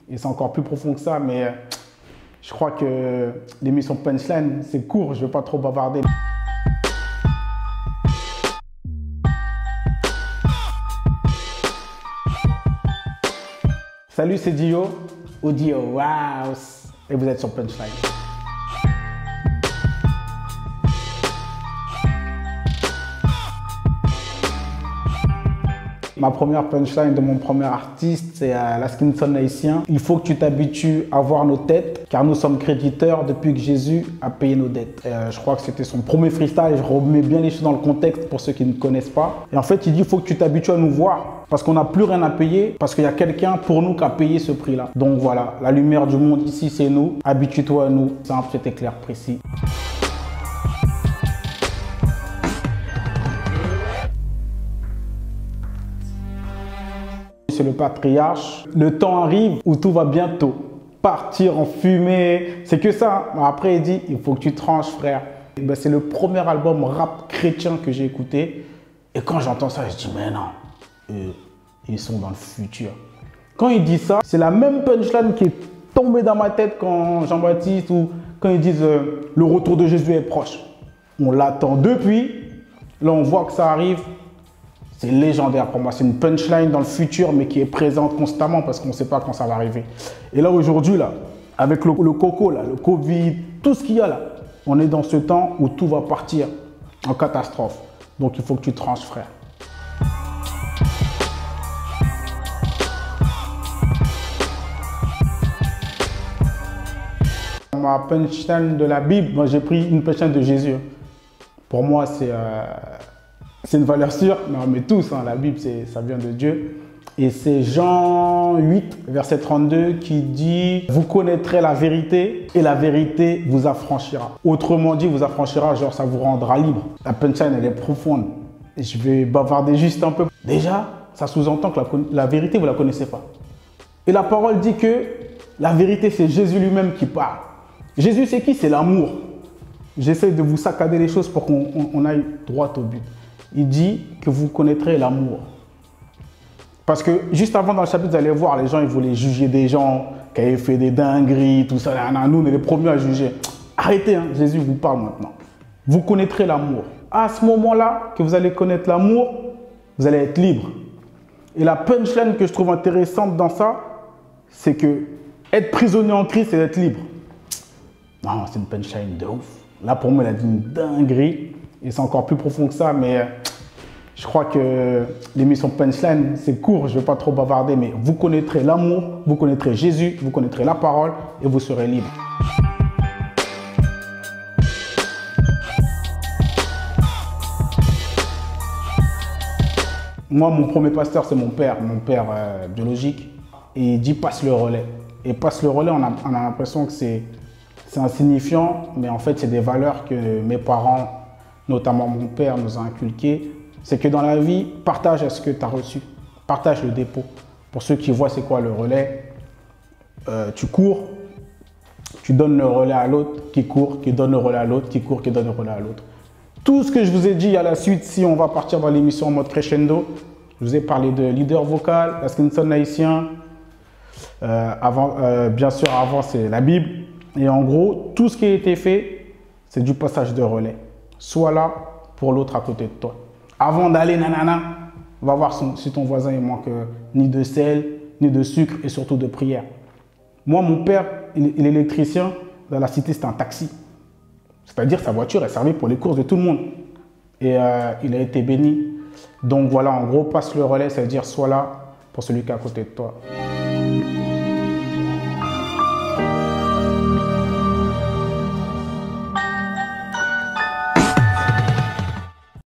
Et c'est encore plus profond que ça, mais je crois que l'émission Punchline, c'est court, je ne vais pas trop bavarder. Salut, c'est Dio, Audio Wow, et vous êtes sur Punchline. Ma première punchline de mon premier artiste, c'est la Skinson haïtien. Il faut que tu t'habitues à voir nos têtes, car nous sommes créditeurs depuis que Jésus a payé nos dettes. Je crois que c'était son premier freestyle, je remets bien les choses dans le contexte pour ceux qui ne connaissent pas. Et en fait, il dit, il faut que tu t'habitues à nous voir, parce qu'on n'a plus rien à payer, parce qu'il y a quelqu'un pour nous qui a payé ce prix-là. Donc voilà, la lumière du monde ici, c'est nous. Habitue-toi à nous, simple, c'était clair, précis. C'est le patriarche. Le temps arrive où tout va bientôt partir en fumée. C'est que ça. Après, il dit, il faut que tu tranches, frère. Ben, c'est le premier album rap chrétien que j'ai écouté. Et quand j'entends ça, je dis, mais non, ils sont dans le futur. Quand il dit ça, c'est la même punchline qui est tombée dans ma tête quand Jean-Baptiste ou quand ils disent le retour de Jésus est proche. On l'attend depuis. Là, on voit que ça arrive. C'est légendaire pour moi, c'est une punchline dans le futur, mais qui est présente constamment parce qu'on ne sait pas quand ça va arriver. Et là, aujourd'hui, là, avec le coco, là, le Covid, tout ce qu'il y a là, on est dans ce temps où tout va partir en catastrophe. Donc, il faut que tu tranches, frère. Ma punchline de la Bible, moi, j'ai pris une punchline de Jésus. Pour moi, c'est une valeur sûre, mais tous, hein, la Bible, ça vient de Dieu. Et c'est Jean 8, verset 32 qui dit « Vous connaîtrez la vérité et la vérité vous affranchira. » Autrement dit, vous affranchira, genre ça vous rendra libre. La punchline, elle est profonde. Et je vais bavarder juste un peu. Déjà, ça sous-entend que la vérité, vous ne la connaissez pas. Et la parole dit que la vérité, c'est Jésus lui-même qui parle. Jésus, c'est qui? C'est l'amour. J'essaie de vous saccader les choses pour qu'on aille droit au but. Il dit que vous connaîtrez l'amour. Parce que juste avant dans le chapitre, vous allez voir, les gens ils voulaient juger des gens qui avaient fait des dingueries, tout ça. Nous, on est les premiers à juger. Arrêtez, hein, Jésus vous parle maintenant. Vous connaîtrez l'amour. À ce moment-là, que vous allez connaître l'amour, vous allez être libre. Et la punchline que je trouve intéressante dans ça, c'est que être prisonnier en Christ, c'est être libre. Non, c'est une punchline de ouf. Là, pour moi, il a dit une dinguerie. Et c'est encore plus profond que ça, mais je crois que l'émission Punchline, c'est court, je ne vais pas trop bavarder, mais vous connaîtrez l'amour, vous connaîtrez Jésus, vous connaîtrez la parole et vous serez libre. Moi, mon premier pasteur, c'est mon père biologique, et il dit passe le relais. Et passe le relais, on a l'impression que c'est insignifiant, mais en fait, c'est des valeurs que mes parents, notamment mon père, nous a inculqué, c'est que dans la vie, partage ce que tu as reçu, partage le dépôt. Pour ceux qui voient c'est quoi le relais, tu cours, tu donnes le relais à l'autre qui court, qui donne le relais à l'autre, qui court, qui donne le relais à l'autre. Tout ce que je vous ai dit à la suite, si on va partir dans l'émission en mode crescendo, je vous ai parlé de leader vocal, la Skinson haïtien, bien sûr avant c'est la Bible, et en gros, tout ce qui a été fait, c'est du passage de relais. Sois là pour l'autre à côté de toi. Avant d'aller nanana, va voir si ton voisin il manque ni de sel, ni de sucre et surtout de prière. Moi, mon père, il est électricien. Dans la cité, c'était un taxi. C'est-à-dire sa voiture, elle servait pour les courses de tout le monde. Et il a été béni. Donc voilà, en gros, passe le relais, ça veut dire sois là pour celui qui est à côté de toi.